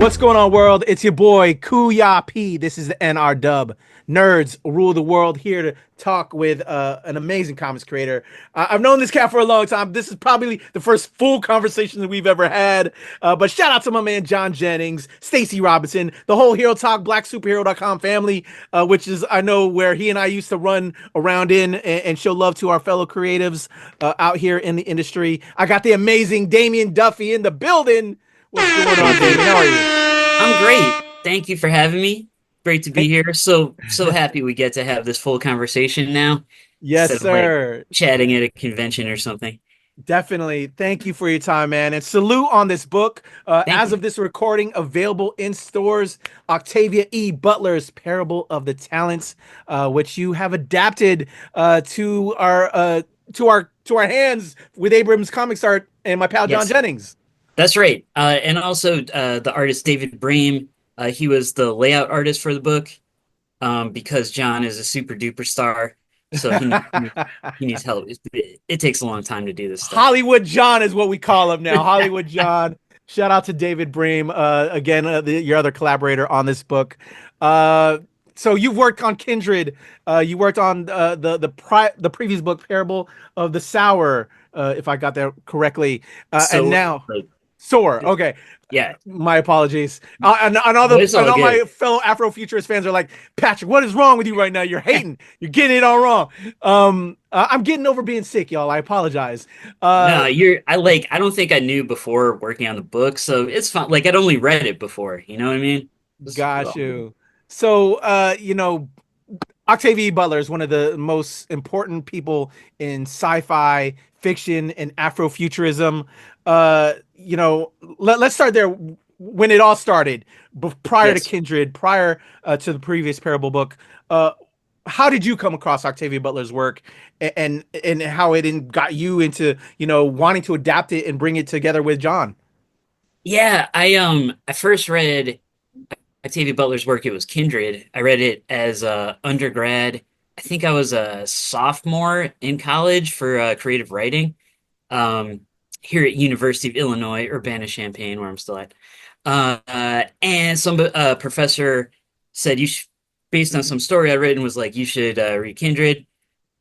What's going on, world? It's your boy Kuya P. This is the NRW. Nerds rule the world. Here to talk with an amazing comics creator. I've known this cat for a long time. This is probably the first full conversation that we've ever had. But shout out to my man John Jennings, Stacey Robinson, the whole Hero Talk BlackSuperhero.com family, which is, I know, where he and I used to run around in and show love to our fellow creatives out here in the industry. I got the amazing Damian Duffy in the building. What's going on, Damian? How are you? I'm great. Thank you for having me. Great to be here. So happy we get to have this full conversation now Yes, instead of like sir. chatting at a convention or something. Definitely. Thank you for your time, man. And salute on this book. Thank As you. of this recording, available in stores, Octavia Butler's Parable of the Talents, which you have adapted to our hands with Abrams Comics Art and my pal John Yes, Jennings. that's right. And also the artist David Brame. He was the layout artist for the book because John is a super duper star. So he needs help. It takes a long time to do this stuff. Hollywood John is what we call him now. Hollywood John. Shout out to David Bream, again, your other collaborator on this book. So you've worked on Kindred. You worked on the previous book, Parable of the Sower, if I got that correctly. And So now like Sower. Okay, yeah, my apologies. And all it's all my good. fellow Afrofuturist fans are like, Patrick, what is wrong with you right now? You're hating. You're getting it all wrong. I'm getting over being sick, y'all. I apologize. No, Uh, I don't think I knew before working on the book, so it's fine. Like I'd only read it before, you know what I mean? Got All good. you. So, Octavia Butler is one of the most important people in sci-fi fiction and Afrofuturism. Let's start there. When it all started, prior to Yes. Kindred, prior to the previous Parable book, uh, how did you come across Octavia Butler's work, and how got you into wanting to adapt it and bring it together with John? Yeah, I first read Octavia Butler's work. It was Kindred. I read it as a undergrad. I think I was a sophomore in college for creative writing. Um, here at University of Illinois, Urbana-Champaign, where I'm still at. And some professor said you should, based on some story I read, and was like, you should read Kindred.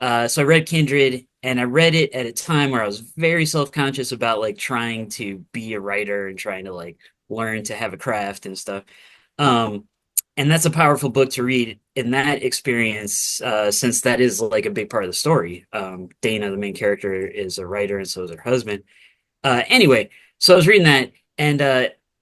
So I read Kindred, and I read it at a time where I was very self-conscious about like trying to be a writer and trying to like learn to have a craft and stuff. Um, and that's a powerful book to read in that experience, since that is like a big part of the story. Dana, the main character, is a writer, and so is her husband. Anyway, so I was reading that, and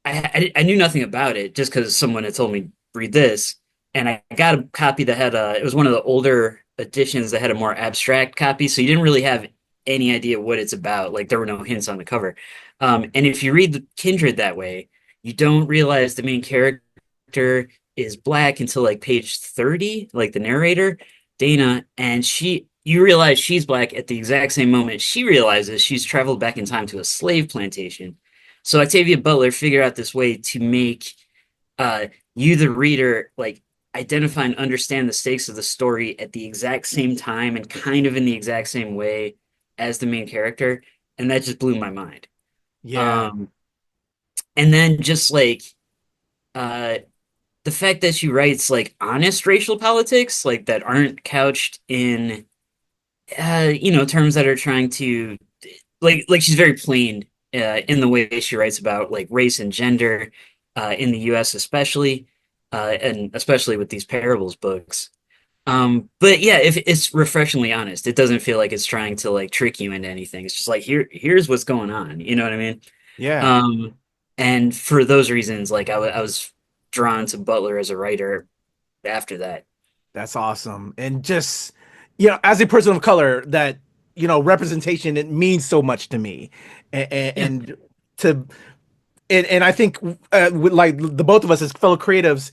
I knew nothing about it just because someone had told me read this, and I got a copy that had it was one of the older editions that had a more abstract copy, so you didn't really have any idea what it's about. Like there were no hints on the cover. And if you read the Kindred that way, you don't realize the main character is black until like page 30, like the narrator, Dana, and you realize she's black at the exact same moment she realizes she's traveled back in time to a slave plantation. So Octavia Butler figured out this way to make you, the reader, like identify and understand the stakes of the story at the exact same time and kind of in the exact same way as the main character. And that just blew my mind. Yeah. Um, and then just like uh, the fact that she writes like honest racial politics, like that aren't couched in terms that are trying to like she's very plain in the way she writes about like race and gender in the US especially, and especially with these parables books. But yeah, if it's refreshingly honest, it doesn't feel like it's trying to like trick you into anything. It's just like here's what's going on. You know what I mean? Yeah. Um, and for those reasons, like I was drawn to Butler as a writer after that. That's awesome. And just, as a person of color, that, representation, it means so much to me. And, Yeah. and to, and I think with like the both of us as fellow creatives,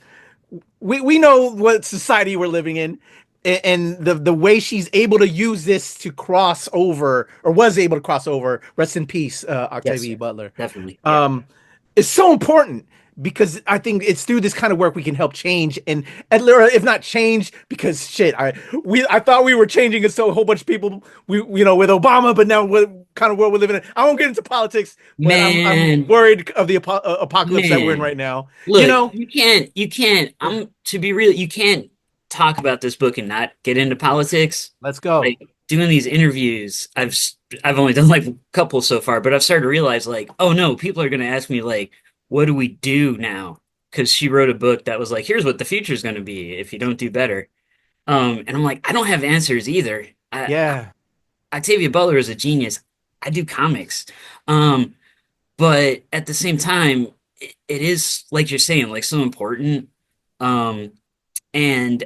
we know what society we're living in. And the way she's able to use this to cross over, or was able to cross over, rest in peace, Yes, Octavia Butler, definitely. Yeah. um, is so important because I think it's through this kind of work we can help change and if not change, because shit, I thought we were changing it, so a whole bunch of people with Obama, but now kind of world we're living in. I won't get into politics, but I'm Man, worried of the apocalypse that we're in man. right now. You Look, know, you can't, to be real, you can't talk about this book and not get into politics. let's go. Like doing these interviews, I've only done like a couple so far, but I've started to realize like, oh no, people are going to ask me like, what do we do now? Because she wrote a book that was like, here's what the future is going to be if you don't do better. And I'm like, I don't have answers either. Yeah, Octavia Butler is a genius. I do comics. Um, but at the same time, it is like you're saying, like so important. Um, and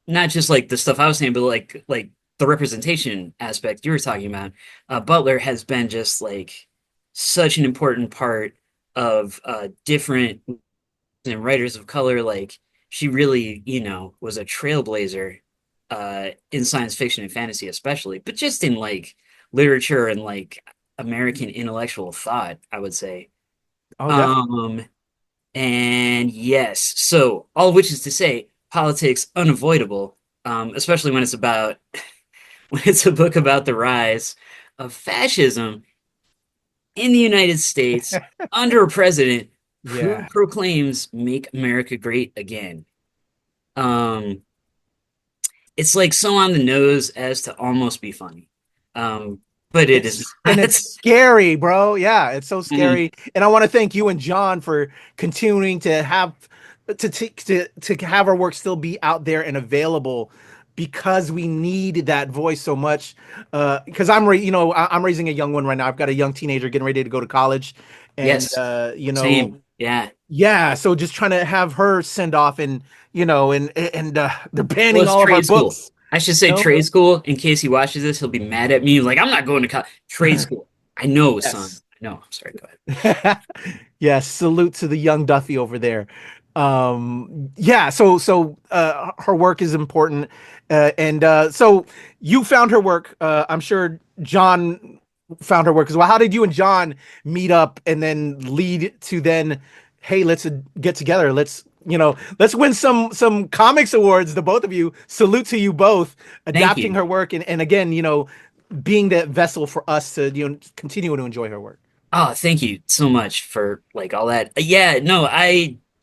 not just like the stuff I was saying, but like the representation aspect you were talking about. Butler has been just like such an important part of different and writers of color. Like she really, was a trailblazer in science fiction and fantasy, especially, but just in like literature and like American intellectual thought, I would say. oh, definitely. Um, and yes, so all of which is to say, politics unavoidable, especially when it's about when it's a book about the rise of fascism in the United States under a president who Yeah, proclaims "Make America Great Again." Um, it's like so on the nose as to almost be funny, um, but it is it's not. scary, bro. Yeah, it's so Mhm. scary. And I want to thank you and John for continuing to have to have our work still be out there and available because we need that voice so much. Because I'm raising a young one right now. I've got a young teenager getting ready to go to college, and Yes, same. Yeah. yeah. So just trying to have her send off, and they're Well, banning it's all of our trade school. books. I should You say know. trade school in case he watches this. He'll be mad at me. Like, I'm not going to college. Trade school. I know, son. Yes. I know. I'm sorry. Go ahead. Yes, salute to the young Duffy over there. Yeah, so her work is important. And so you found her work. I'm sure John found her work as well. How did you and John meet up and then lead to then, hey, let's get together. Let's win some comics awards, the both of you. Salute to you both, Thank adapting you. her work and again, being that vessel for us to continue to enjoy her work. Oh, thank you so much for like all that. Yeah, no,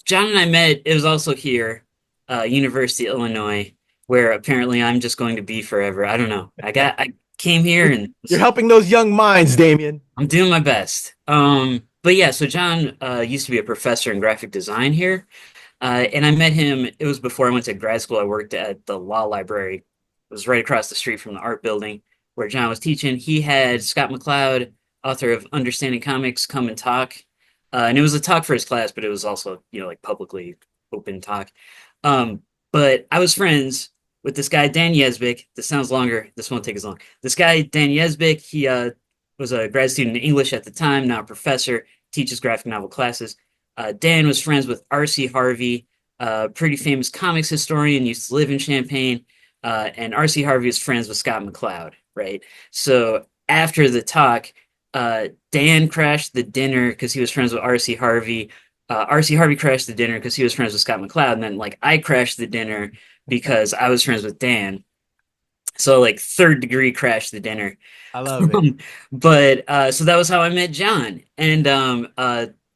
John and I met. It was also here, University of Illinois, where apparently I'm just going to be forever. I don't know. I came here You're, and you're helping those young minds, Damian. I'm doing my best. But yeah, so John used to be a professor in graphic design here. And I met him, it was before I went to grad school. I worked at the law library. It was right across the street from the art building where John was teaching. He had Scott McCloud, author of Understanding Comics, come and talk. And it was a talk for his class, but it was also, like publicly open talk. But I was friends with this guy, Dan Yesbick. This sounds longer. This won't take as long. This guy, Dan Yesbick, he was a grad student in English at the time, now a professor, teaches graphic novel classes. Dan was friends with R.C. Harvey, a pretty famous comics historian, used to live in Champaign. And R.C. Harvey was friends with Scott McCloud, right? So after the talk, Dan crashed the dinner because he was friends with R.C. Harvey. R.C. Harvey crashed the dinner because he was friends with Scott McCloud. And then, like, I crashed the dinner because I was friends with Dan. So, like, third degree crashed the dinner. I love it. But so that was how I met John. And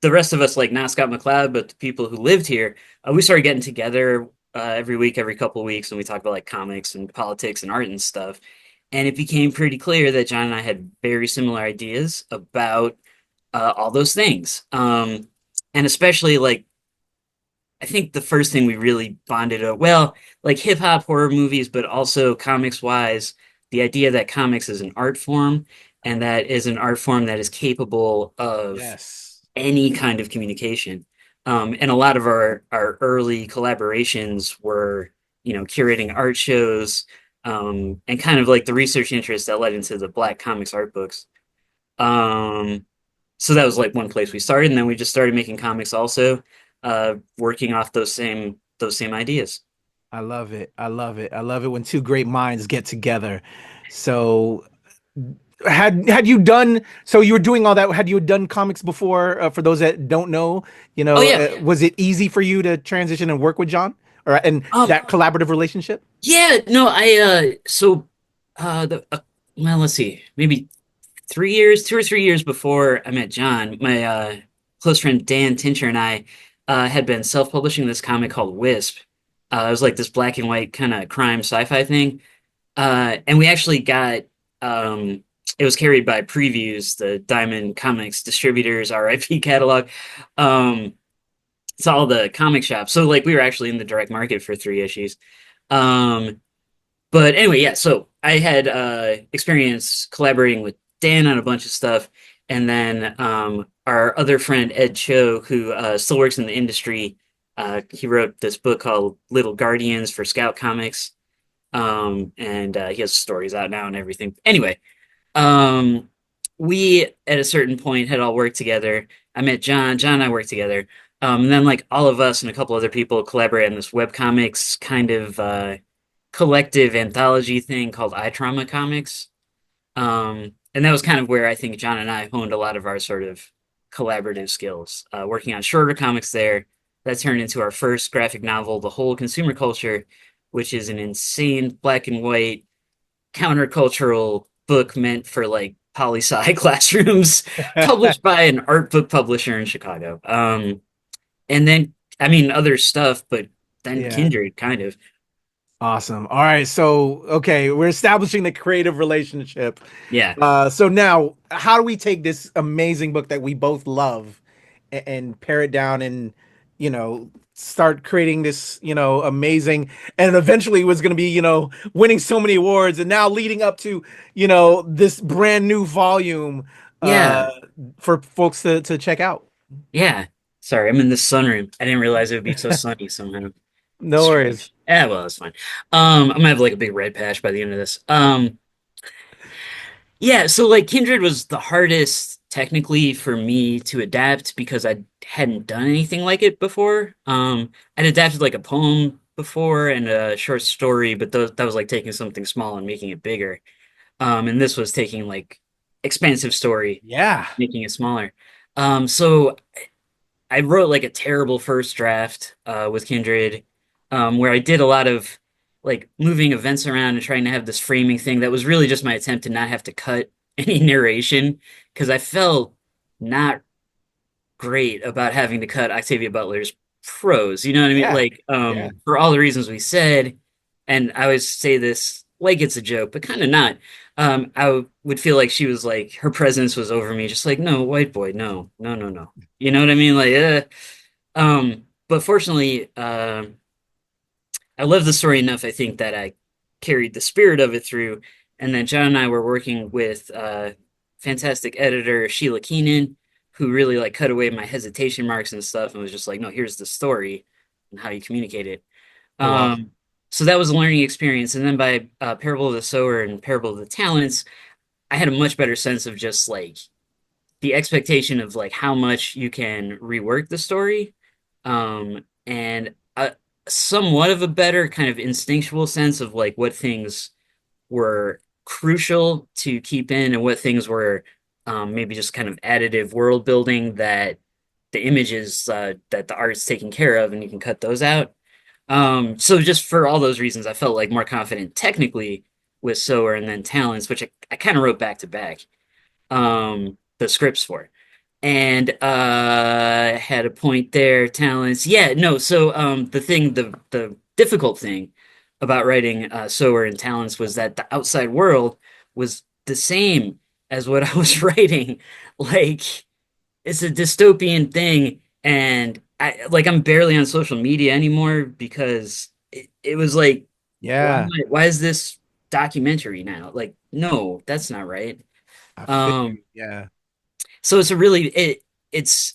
the rest of us, like not Scott McCloud, but the people who lived here, we started getting together every week, every couple of weeks, and we talked about like comics and politics and art and stuff. And it became pretty clear that John and I had very similar ideas about all those things. And especially like I think the first thing we really bonded over, well, like hip hop horror movies, but also comics wise, the idea that comics is an art form and that is an art form that is capable of Yes. any kind of communication. And a lot of our early collaborations were, curating art shows, and kind of like the research interest that led into the Black Comics art books. Um, so that was like one place we started, and then we just started making comics also, working off those same ideas. I love it. I love it. I love it when two great minds get together. So had you done so you were doing all that had you done comics before for those that don't know, Oh yeah. was it easy for you to transition and work with John or and Um, that collaborative relationship? yeah, no, I so the well, let's see, maybe 3 years, 2 or 3 years before I met John, my close friend Dan Tincher and I had been self-publishing this comic called Wisp. It was like this black and white kind of crime sci-fi thing. And we actually got it was carried by Previews, the Diamond Comics distributors, RIP catalog. Um, it's all the comic shops. So like we were actually in the direct market for 3 issues. Um, but anyway, yeah, so I had experience collaborating with Dan on a bunch of stuff, and then our other friend Ed Cho, who still works in the industry, he wrote this book called Little Guardians for Scout Comics, and he has stories out now and everything. Anyway, um, we at a certain point had all worked together. I met John. John and I worked together. And then like all of us and a couple other people collaborate on this webcomics kind of collective anthology thing called iTrauma Comics. And that was kind of where I think John and I honed a lot of our sort of collaborative skills, working on shorter comics there. That turned into our first graphic novel, The Whole Consumer Culture, which is an insane black and white countercultural book meant for like poli sci classrooms, published by an art book publisher in Chicago. And then, I mean, other stuff, but then Yeah. Kindred, kind of. Awesome. All right. So, okay, we're establishing the creative relationship. Yeah. So now, how do we take this amazing book that we both love and pare it down and, start creating this, amazing, and eventually was going to be, winning so many awards and now leading up to, this brand new volume Yeah. for folks to check out. Yeah. Sorry, I'm in the sunroom. I didn't realize it would be so sunny somehow. No worries. Strange. Yeah, well, that's fine. I'm gonna have like a big red patch by the end of this. Yeah, so like Kindred was the hardest technically for me to adapt because I hadn't done anything like it before. I'd adapted like a poem before and a short story, but that was like taking something small and making it bigger. And this was taking like expansive story, Yeah. making it smaller. So I wrote like a terrible first draft with Kindred, where I did a lot of like moving events around and trying to have this framing thing that was really just my attempt to not have to cut any narration because I felt not great about having to cut Octavia Butler's prose. You know what I mean? Yeah. Like, Yeah. for all the reasons we said, and I always say this like it's a joke, but kind of not. Would feel like she was like her presence was over me, just like, no, white boy, no, no, no, no. You know what I mean? Like, but fortunately, I love the story enough, I think, that I carried the spirit of it through. And then John and I were working with fantastic editor Sheila Keenan, who really like cut away my hesitation marks and stuff and was just like, no, here's the story and how you communicate it. Oh, wow. Um, so that was a learning experience. And then by Parable of the Sower and Parable of the Talents, I had a much better sense of just like the expectation of like how much you can rework the story, and somewhat of a better kind of instinctual sense of like what things were crucial to keep in and what things were maybe just kind of additive world building that the images that the art's taking care of and you can cut those out. So just for all those reasons, I felt like more confident technically with Sower and then Talents, which I kind of wrote back to back the scripts for. And had a point there, Talents. Yeah, no, so the difficult thing about writing Sower and Talents was that the outside world was the same as what I was writing. Like it's a dystopian thing, and I'm barely on social media anymore because it was like, Yeah. why is this documentary now? Like, no, that's not right. I feel you. Um, Yeah. so it's a really it's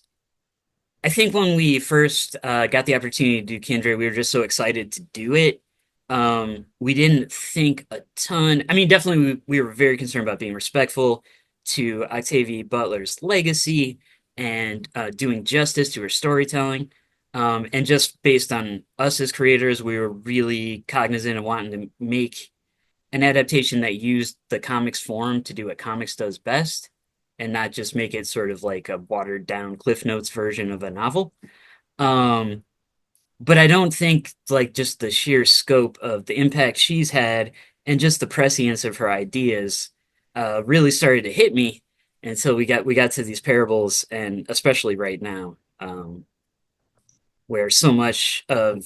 I think when we first got the opportunity to do Kindred, we were just so excited to do it. We didn't think a ton. I mean, definitely we were very concerned about being respectful to Octavia Butler's legacy and doing justice to her storytelling. And just based on us as creators, we were really cognizant of wanting to make an adaptation that used the comics form to do what comics does best and not just make it sort of like a watered down Cliff Notes version of a novel. Um, but I don't think like just the sheer scope of the impact she's had and just the prescience of her ideas really started to hit me until we got to these parables, and especially right now, where so much of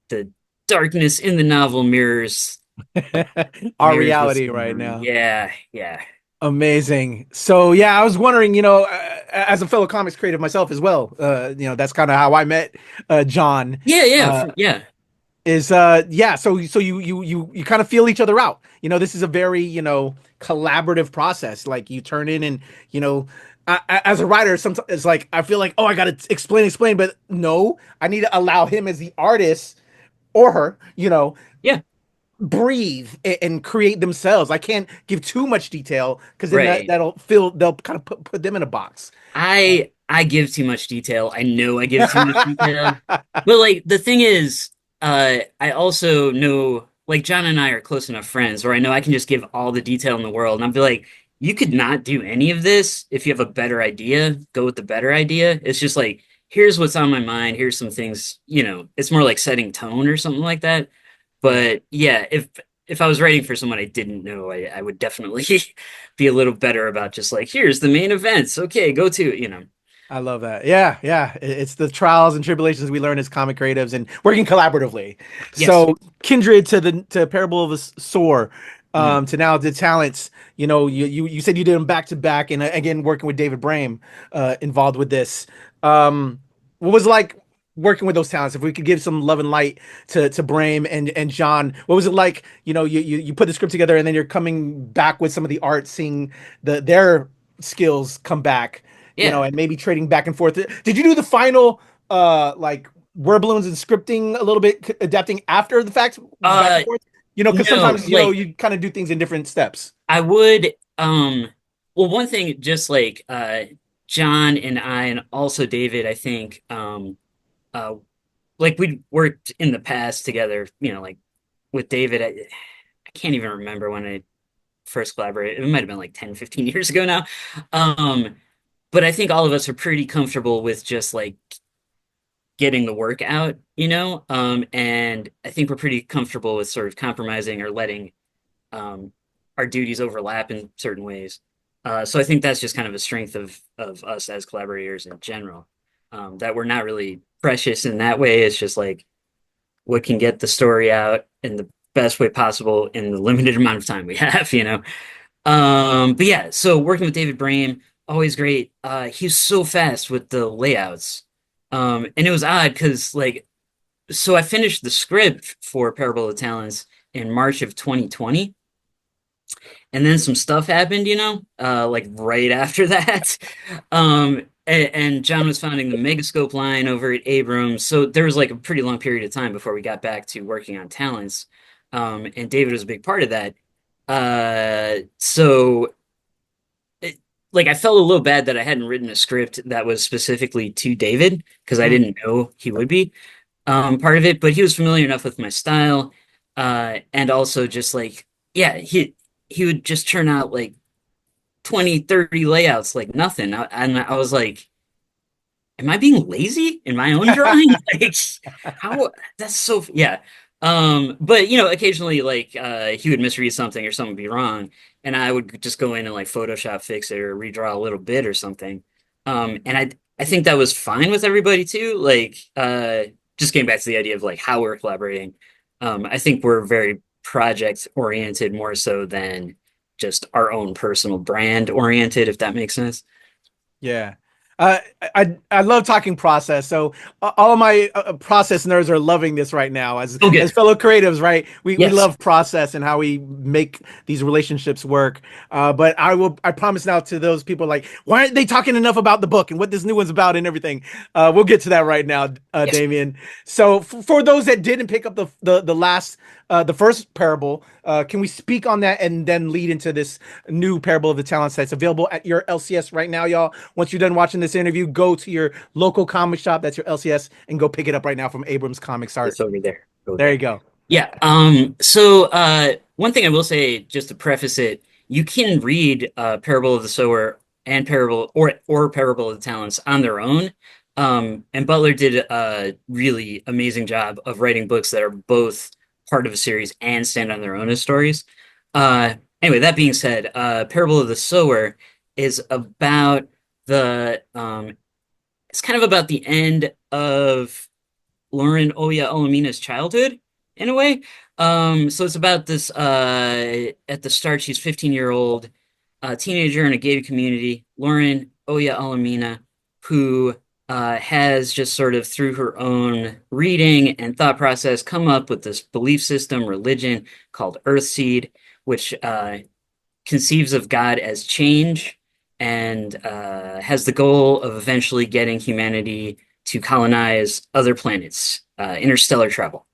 the darkness in the novel Our mirrors what's reality going right on. now. Yeah, yeah, Amazing. So yeah, I was wondering, as a fellow comics creative myself as well, that's kind of how I met John. yeah, yeah, Uh, yeah, is yeah, so you kind of feel each other out. This is a very, collaborative process. Like you turn in and, you know, as a writer, sometimes it's like I feel like, oh, I gotta explain, but no, I need to allow him as the artist or her, yeah. breathe and create themselves. I can't give too much detail because then Right. they'll kind of put them in a box. I give too much detail. I know I give too much detail. But like the thing is, I also know like John and I are close enough friends where I know I can just give all the detail in the world and I'll be like, you could not do any of this if you have a better idea, go with the better idea. It's just like, here's what's on my mind, here's some things, it's more like setting tone or something like that. Yeah. But yeah, if I was writing for someone I didn't know, I would definitely be a little better about just like, here's the main events. Okay, go to. I love that. Yeah, yeah. It's the trials and tribulations we learn as comic creatives and working collaboratively. Yes. So kindred to Parable of the Sower, Mhm. to now the talents. You said you did them back to back, and again working with David Brame, involved with this. What was it like working with those talents? If we could give some love and light to Brame and John, what was it like? You put the script together, and then you're coming back with some of the art, seeing their skills come back, Yeah. and maybe trading back and forth. Did you do the final like word balloons and scripting a little bit, adapting after the fact, back and Uh forth? Because no, sometimes like you kind of do things in different steps. I would well one thing just like John and I and also David, I think uh like we'd worked in the past together, like with David, I can't even remember when I first collaborated. It might have been like 10, 15 years ago now. Um but I think all of us are pretty comfortable with just like getting the work out, and I think we're pretty comfortable with sort of compromising or letting um, our duties overlap in certain ways. So I think that's just kind of a strength of us as collaborators in general, that we're not really precious in that way. It's just like what can get the story out in the best way possible in the limited amount of time we have. But yeah, so working with David Brame, always great. He's so fast with the layouts. And it was odd because so I finished the script for Parable of Talents in March of 2020, and then some stuff happened, like right after that. And John was founding the Megascope line over at Abrams, so there was like a pretty long period of time before we got back to working on Talents. And David was a big part of that. So like I felt a little bad that I hadn't written a script that was specifically to David because I Mm. didn't know he would be part of it, but he was familiar enough with my style, and also just like yeah, he would just churn out like 20, 30 layouts like nothing. And I was like, am I being lazy in my own drawing? Like how that's so yeah. But occasionally like he would misread something or something would be wrong, and I would just go in and like Photoshop fix it or redraw a little bit or something. And I think that was fine with everybody too. Like just getting back to the idea of like how we're collaborating. I think we're very project oriented more so than just our own personal brand oriented, if that makes sense. Yeah. I love talking process. So all of my process nerds are loving this right now Oh, as good. fellow creatives, right? We Yes. love process and how we make these relationships work. But I promise now to those people like, why aren't they talking enough about the book and what this new one's about and everything? We'll get to that right now, Yes. Damian. So for those that didn't pick up the last the first parable, can we speak on that and then lead into this new parable of the talents that's available at your LCS right now, y'all? Once you're done watching this interview, go to your local comic shop, that's your LCS, and go pick it up right now from Abrams Comics Art. It's over there. Go There there. you go. Yeah. So one thing I will say, just to preface it, you can read Parable of the Sower and Parable of the Talents on their own. And Butler did a really amazing job of writing books that are both part of a series and stand on their own as stories. Anyway, that being said, Parable of the Sower is about the it's kind of about the end of Lauren Olamina's childhood in a way. So it's about this at the start, she's 15-year-old teenager in a gated community, Lauren Olamina, who has just sort of through her own reading and thought process come up with this belief system, religion called Earthseed, which conceives of God as change and has the goal of eventually getting humanity to colonize other planets, interstellar travel.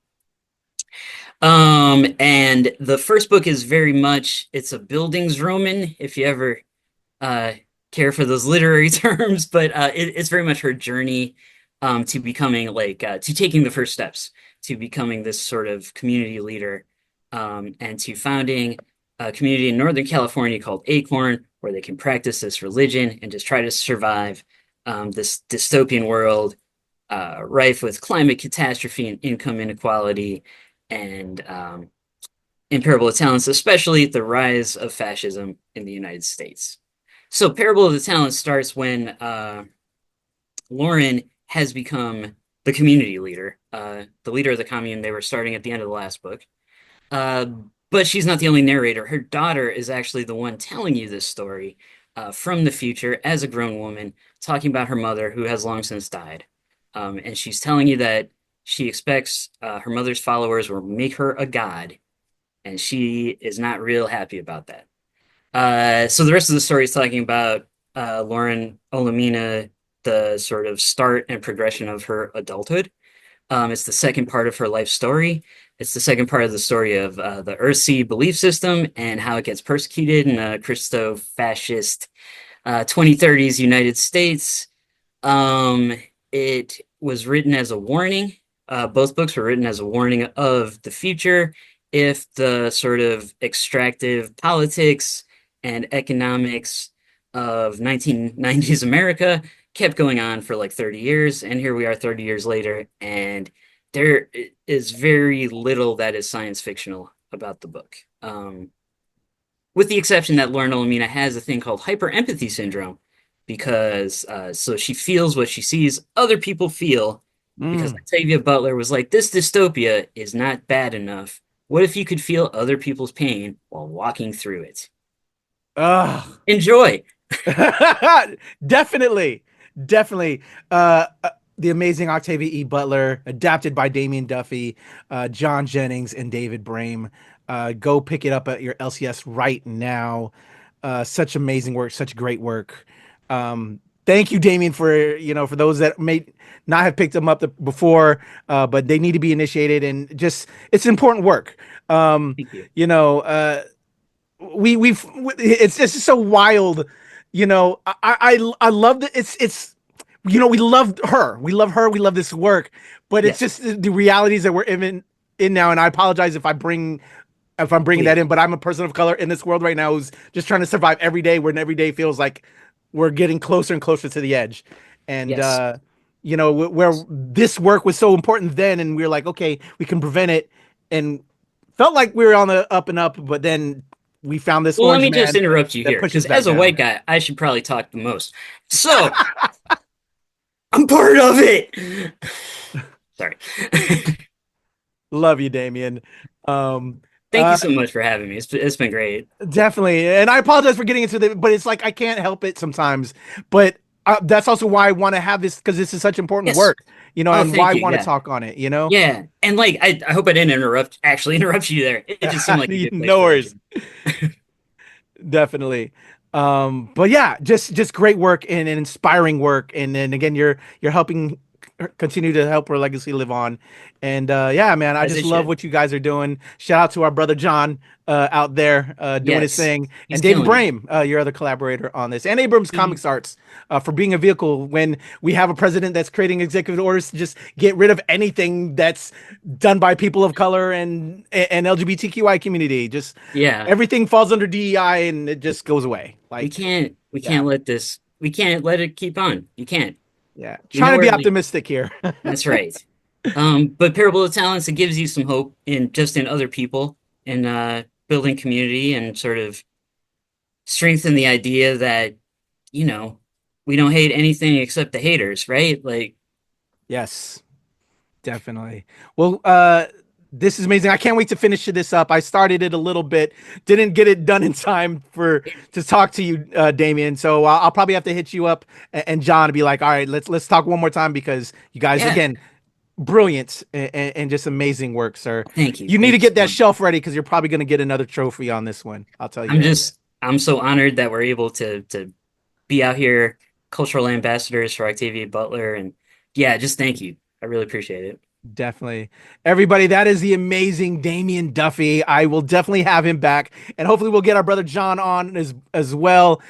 And the first book is very much, it's a Bildungsroman, if you ever uh, care for those literary terms, but it's very much her journey to becoming to taking the first steps to becoming this sort of community leader and to founding a community in Northern California called Acorn, where they can practice this religion and just try to survive this dystopian world rife with climate catastrophe and income inequality and in Parable of Talents, especially the rise of fascism in the United States. So Parable of the Talents starts when Lauren has become the community leader, the leader of the commune they were starting at the end of the last book. Uh, but she's not the only narrator. Her daughter is actually the one telling you this story from the future as a grown woman, talking about her mother who has long since died. And she's telling you that she expects her mother's followers will make her a god, and she is not real happy about that. So the rest of the story is talking about Lauren Olamina, the sort of start and progression of her adulthood. It's the second part of her life story. It's the second part of the story of the Earthseed belief system and how it gets persecuted in a Christo-fascist 2030s United States. Um, it was written as a warning. Both books were written as a warning of the future if the sort of extractive politics and economics of 1990s America kept going on for like 30 years. And here we are 30 years later, and there is very little that is science fictional about the book. With the exception that Lauren Olamina has a thing called hyperempathy syndrome, because so she feels what she sees other people feel, because Mm. Octavia Butler was like, this dystopia is not bad enough. What if you could feel other people's pain while walking through it? Ugh. Enjoy. Definitely, definitely. The amazing Octavia E. Butler, adapted by Damian Duffy, John Jennings, and David Brame. Go pick it up at your LCS right now. Such amazing work, such great work. Thank you, Damian, for for those that may not have picked them up before, but they need to be initiated, and just it's important work. Um, Thank you. you know, we've it's just so wild. I love that it's we love her, we love this work, but it's Yes. just the realities that we're in now. And I apologize if I'm bringing that Please. in, but I'm a person of color in this world right now who's just trying to survive every day, when every day feels like we're getting closer and closer to the edge. And Yes. where this work was so important then, and we were like, okay, we can prevent it, and felt like we were on the up and up, but then we found this Well, let orange me just man interrupt you that here, pushes because back as a white down. guy, I should probably talk the most. So, I'm part of it. Sorry. Love you, Damien. Um, Thank you so much for having me. It's been great. Definitely. And I apologize for getting into but it's like I can't help it sometimes. But that's also why I want to have this, because this is such important Yes. work, Oh, and why thank I you. want to Yeah. talk on it. Yeah. And like I hope I didn't actually interrupt you there. It just seemed like a good place No for that worries. to Definitely. But yeah, just great work and inspiring work. And then again, you're helping continue to help her legacy live on. And yeah, man, I as just it love should. what you guys are doing. Shout out to our brother John out there doing his Yes. thing, He's and David killing it. Brame, your other collaborator on this, and Abrams He Comics Arts for being a vehicle when we have a president that's creating executive orders to just get rid of anything that's done by people of color and LGBTQI community. Just yeah. everything falls under DEI and it just goes away. Like, We yeah, can't let this we can't let it keep on. You can't. yeah. We Trying know to be where we optimistic here. That's right. But Parable of Talents, it gives you some hope in just in other people and building community and sort of strengthen the idea that, you know, we don't hate anything except the haters, right? Like, Yes, definitely. Well, this is amazing. I can't wait to finish this up. I started it a little bit, didn't get it done in time to talk to you, Damian. So I'll probably have to hit you up and John to be like, all right, let's talk one more time because you guys yeah, again, brilliant and just amazing work, sir. thank you. You need Thank to you get so that much. shelf ready because you're probably going to get another trophy on this one. I'll tell you I'm that. just, I'm so honored that we're able to be out here, cultural ambassadors for Octavia Butler. And yeah, just thank you. I really appreciate it. Definitely. Everybody, that is the amazing Damian Duffy. I will definitely have him back. And hopefully we'll get our brother John on as well.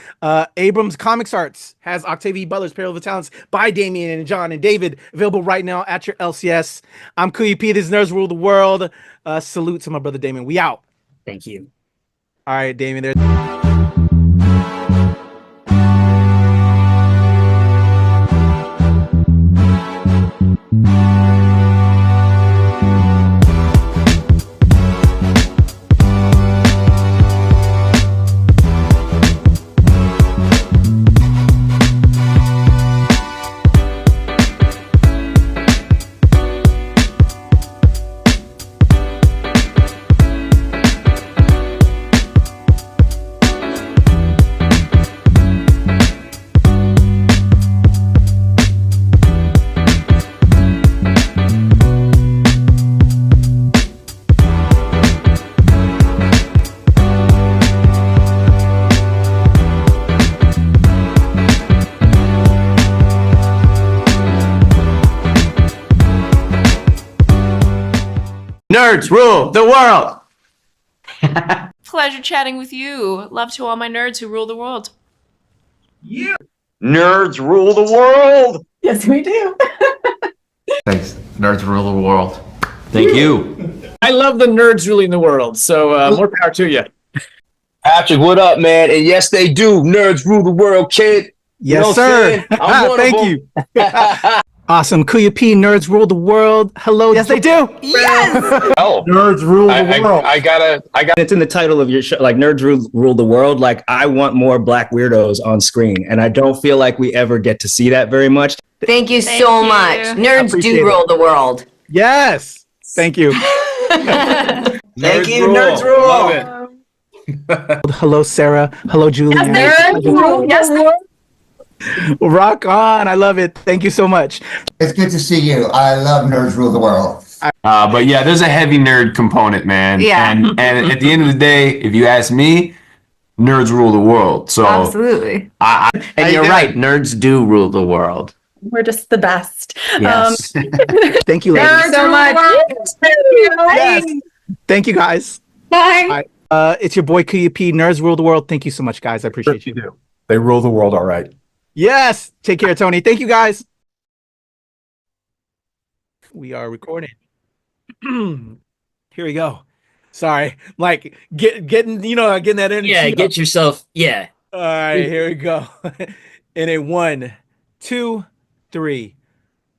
Abrams Comics Arts has Octavia Butler's Peril of the Talents by Damian and John and David available right now at your LCS. I'm Kuya P. This is Nerds Rule the World. Salute to my brother Damian. We out. Thank you. All right, Damian. There's Nerds rule the world. Pleasure chatting with you. Love to all my nerds who rule the world. Nerds rule the world. Yes, we do. Thanks. Nerds rule the world. Thank you. I love the nerds ruling the world, so more power to you. Patrick, what up, man? And yes, they do. Nerds rule the world, kid. You know yes, what sir. I'm one of Thank them. you. Awesome. Kuya P. Nerds Rule the World. Hello. Yes, they do. Yes! Oh, Nerds rule the world. I got. It's in the title of your show, like Nerds rule the world. Like, I want more black weirdos on screen, and I don't feel like we ever get to see that very much. Thank you Thank so you. much. Nerds Appreciate do it. rule the world. Yes. Thank you. Thank you, rule. Nerds rule. Love it. Hello, Sarah. Hello, Julie. Nerds rule. Yes, Rock on. I love it. Thank you so much. It's good to see you. I love Nerds Rule the World. But yeah, there's a heavy nerd component, man. Yeah. And at the end of the day, if you ask me, nerds rule the world. So absolutely. And you're right. Nerds do rule the world. We're just the best. Yes. Thank you, ladies. Nerds so much. Yes. Thank you, guys. Bye. It's your boy Kuya P. Nerds Rule the World. Thank you so much, guys. I appreciate you. do. They rule the world, all right. Yes. Take care, Tony. Thank you, guys. We are recording. Here we go. Sorry. Like getting getting that energy. Yeah, up. get yourself. Yeah. All right, here we go. In a 1, 2, 3.